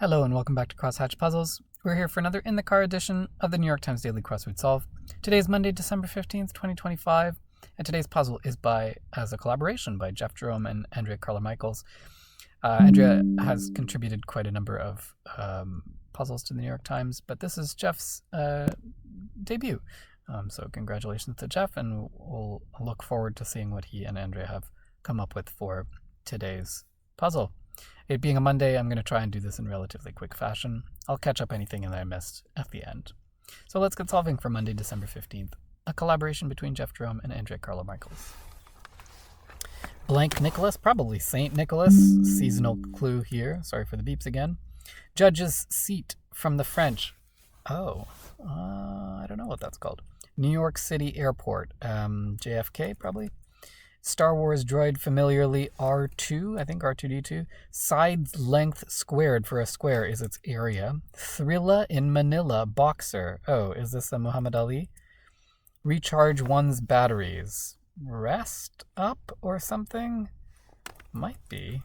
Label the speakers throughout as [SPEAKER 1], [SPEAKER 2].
[SPEAKER 1] Hello and welcome back to Crosshatch Puzzles. We're here for another In the Car edition of the New York Times Daily Crossword Solve. Today is Monday, December 15th, 2025, and today's puzzle is as a collaboration by Jeff Jerome and Andrea Carla-Michaels. Andrea has contributed quite a number of puzzles to the New York Times, but this is Jeff's debut. So congratulations to Jeff, and we'll look forward to seeing what he and Andrea have come up with for today's puzzle. It being a Monday, I'm going to try and do this in relatively quick fashion. I'll catch up anything that I missed at the end. So let's get solving for Monday, December 15th, a collaboration between Jeff Jerome and Andrea Carla-Michaels. Blank Nicholas, probably St. Nicholas, seasonal clue here. Sorry for the beeps again. Judge's seat from the French. I don't know what that's called. New York City Airport, JFK probably. Star Wars droid, familiarly R2, I think R2-D2. Sides length squared for a square is its area. Thrilla in Manila, boxer. Oh, is this a Muhammad Ali? Recharge one's batteries. Rest up or something? Might be.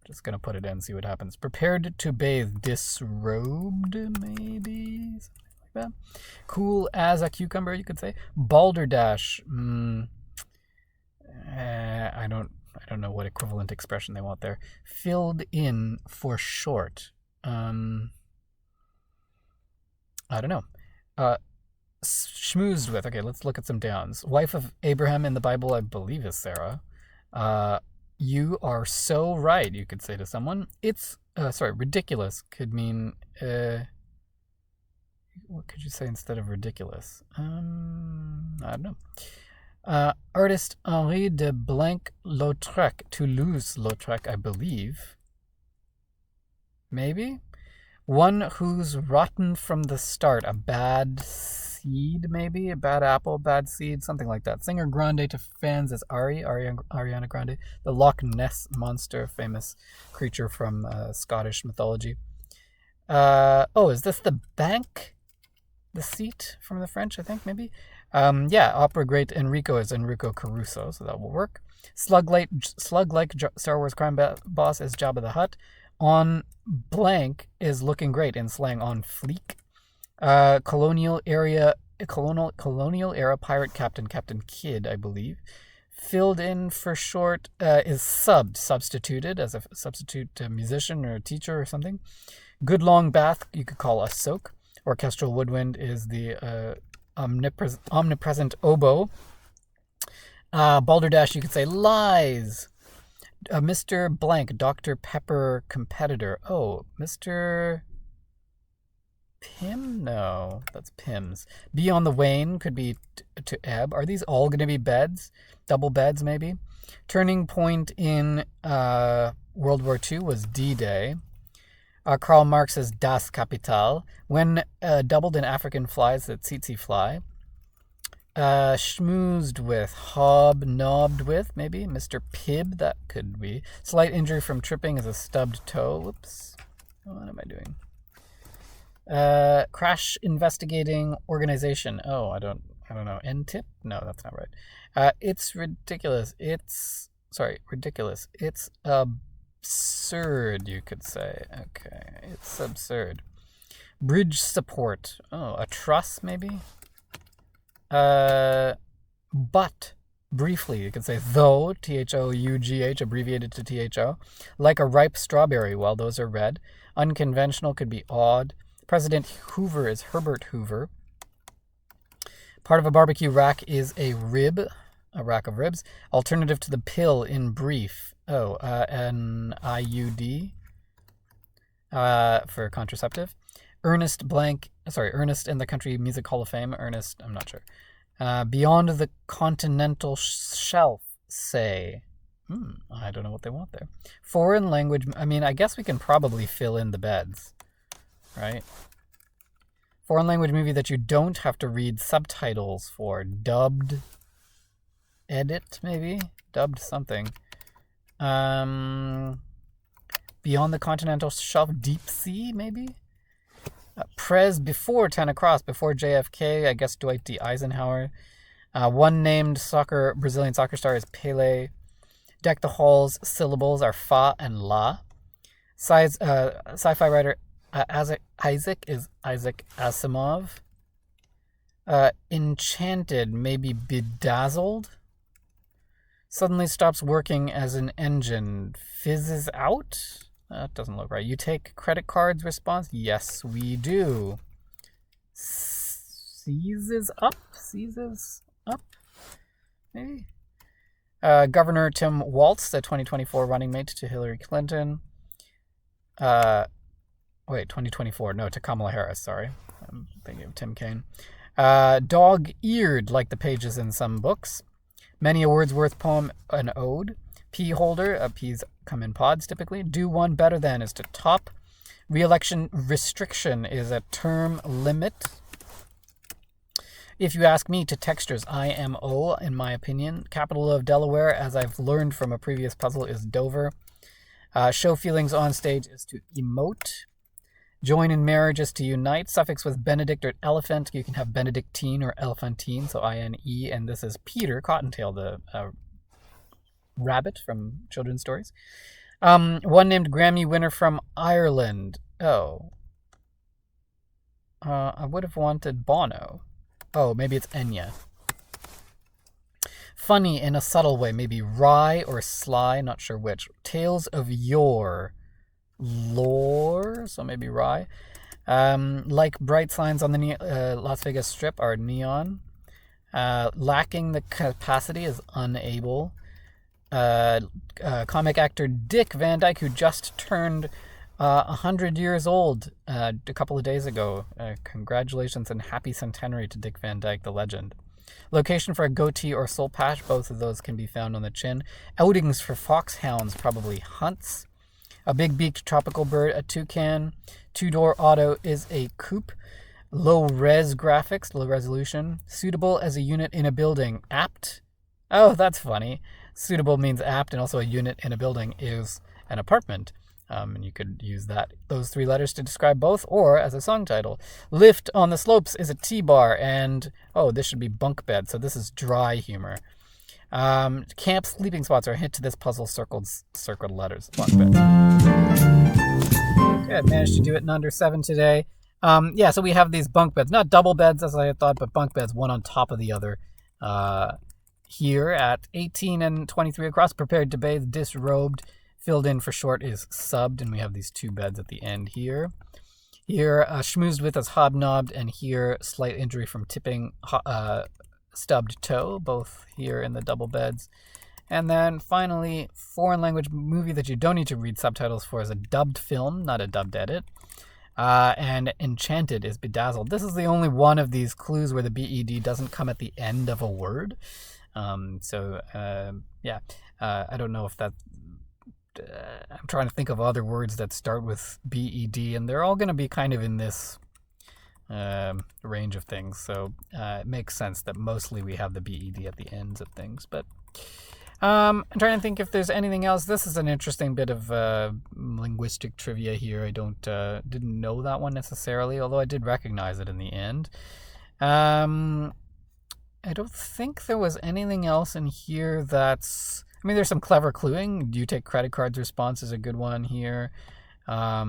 [SPEAKER 1] Just gonna put it in, see what happens. Prepared to bathe, disrobed, maybe? Something like that. Cool as a cucumber, you could say. Balderdash, I don't know what equivalent expression they want there. Filled in for short. I don't know. Schmoozed with. Okay, let's look at some downs. Wife of Abraham in the Bible, I believe, is Sarah. You are so right, you could say to someone. It's, ridiculous could mean, what could you say instead of ridiculous? I don't know. Artist Henri de Blanc-Lautrec, Toulouse-Lautrec, I believe. Maybe? One who's rotten from the start. A bad seed, maybe? A bad apple, bad seed, something like that. Singer Grande to fans is Ariana Grande. The Loch Ness Monster, famous creature from Scottish mythology. Is this the bank? The seat from the French, I think, maybe? Opera great Enrico is Enrico Caruso, so that will work. Slug-like Star Wars crime boss is Jabba the Hutt. On blank is looking great in slang on fleek. Colonial era pirate Captain Kidd, I believe. Filled in for short is substituted as a substitute musician or teacher or something. Good long bath you could call a soak. Orchestral woodwind is the omnipresent oboe. Balderdash, you could say lies. Mr. Blank, Dr. Pepper competitor. Oh, Mr. Pym? No, that's Pims. Be on the wane could be to ebb. Are these all going to be beds? Double beds, maybe? Turning point in World War II was D-Day. Karl Marx's Das Kapital. When doubled in African flies, the tsetse fly. Schmoozed with, hobnobbed with, maybe. Mr. Pibb, that could be. Slight injury from tripping is a stubbed toe. Whoops. What am I doing? Crash investigating organization. Oh, I don't know. NTIP? No, that's not right. It's ridiculous. Ridiculous. It's absurd, you could say. Okay, it's absurd. Bridge support. Oh, a truss, maybe? But, briefly, you could say though, T-H-O-U-G-H, abbreviated to T-H-O. Like a ripe strawberry, well, those are red. Unconventional could be odd. President Hoover is Herbert Hoover. Part of a barbecue rack is a rack of ribs. Alternative to the pill in brief. An IUD for contraceptive. Ernest in the Country Music Hall of Fame. Ernest, I'm not sure. Beyond the continental shelf, say. I don't know what they want there. Foreign language, I guess we can probably fill in the beds, right? Foreign language movie that you don't have to read subtitles for. Dubbed. Edit, maybe? Dubbed something. Beyond the continental shelf, deep sea, maybe? Prez before 10 across, before JFK, I guess Dwight D. Eisenhower. One named Brazilian soccer star is Pele. Deck the Halls syllables are fa and la. Sci-fi writer Isaac Asimov. Enchanted, maybe bedazzled. Suddenly stops working as an engine. Fizzes out? That doesn't look right. You take credit cards response? Yes, we do. Seizes up? Maybe? Governor Tim Walz, the 2024 running mate to Hillary Clinton. 2024. No, to Kamala Harris, sorry. I'm thinking of Tim Kaine. Dog-eared, like the pages in some books. Many a Wordsworth poem, an ode. Pea holder, peas come in pods typically. Do one better than is to top. Re-election restriction is a term limit. If you ask me, to textures, IMO, in my opinion. Capital of Delaware, as I've learned from a previous puzzle, is Dover. Show feelings on stage is to emote. Join in marriage is to unite. Suffix with Benedict or elephant. You can have Benedictine or elephantine, so I-N-E. And this is Peter Cottontail, the rabbit from children's stories. One named Grammy winner from Ireland. Oh. I would have wanted Bono. Oh, maybe it's Enya. Funny in a subtle way, maybe wry or sly, not sure which. Tales of yore. Lore, so maybe wry. Like bright signs on the Las Vegas Strip are neon. Lacking the capacity is unable. Comic actor Dick Van Dyke, who just turned 100 years old a couple of days ago. Congratulations and happy centenary to Dick Van Dyke, the legend. Location for a goatee or soul patch, both of those can be found on the chin. Outings for foxhounds, probably hunts. A big-beaked tropical bird, a toucan. Two-door auto is a coupe. Low-res graphics, low resolution. Suitable as a unit in a building. Apt. Oh, that's funny. Suitable means apt, and also a unit in a building is an apartment. And you could use those three letters to describe both, or as a song title. Lift on the slopes is a T-bar, and, this should be bunk bed, so this is dry humor. Camp sleeping spots are a hint to this puzzle, circled letters. Bunk bed. Good, managed to do it in under 7 today. So we have these bunk beds, not double beds as I had thought, but bunk beds, one on top of the other. Here at 18 and 23 across, prepared to bathe, disrobed. Filled in for short is subbed, and we have these two beds at the end here. Here, schmoozed with is hobnobbed, and here, slight injury from tipping, stubbed toe, both here in the double beds. And then finally, foreign language movie that you don't need to read subtitles for is a dubbed film, not a dubbed edit. And Enchanted is bedazzled. This is the only one of these clues where the BED doesn't come at the end of a word. I don't know if that... I'm trying to think of other words that start with BED, and they're all going to be kind of in this range of things. So it makes sense that mostly we have the BED at the ends of things. But I'm trying to think if there's anything else. This is an interesting bit of linguistic trivia here. I didn't know that one necessarily, although I did recognize it in the end. I don't think there was anything else in here that's... there's some clever cluing. Do you take credit cards response is a good one here. I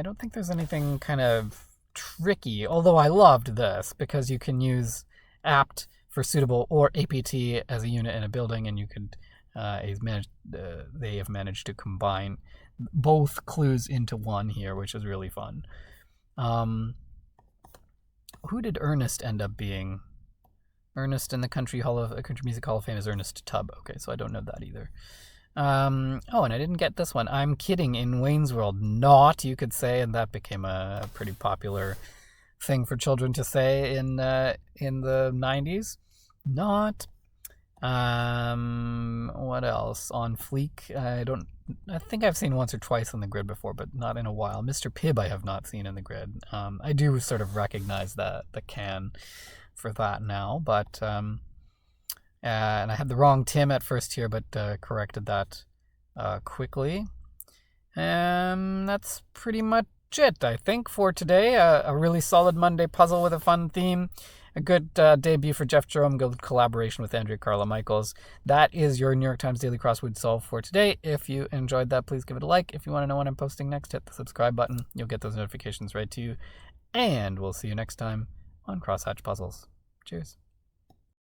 [SPEAKER 1] don't think there's anything kind of tricky, although I loved this because you can use apt for suitable or APT as a unit in a building, and you could they have managed to combine both clues into one here, which is really fun. Who did Ernest end up being? Ernest in the Country Music Hall of Fame is Ernest Tubb. Okay, so I don't know that either. And I didn't get this one. I'm kidding in Wayne's World. Not, you could say, and that became a pretty popular thing for children to say in the 90s. Not. What else? On Fleek. I think I've seen once or twice on the grid before, but not in a while. Mr. Pibb I have not seen in the grid. I do sort of recognize the can for that now, but and I had the wrong Tim at first here, but corrected that quickly. That's pretty much it, I think, for today. A really solid Monday puzzle with a fun theme. A good debut for Jeff Jerome, good collaboration with Andrea Carla Michaels. That is your New York Times Daily Crossword Solve for today. If you enjoyed that, please give it a like. If you want to know when I'm posting next, hit the subscribe button. You'll get those notifications right to you. And we'll see you next time on Crosshatch Puzzles. Cheers.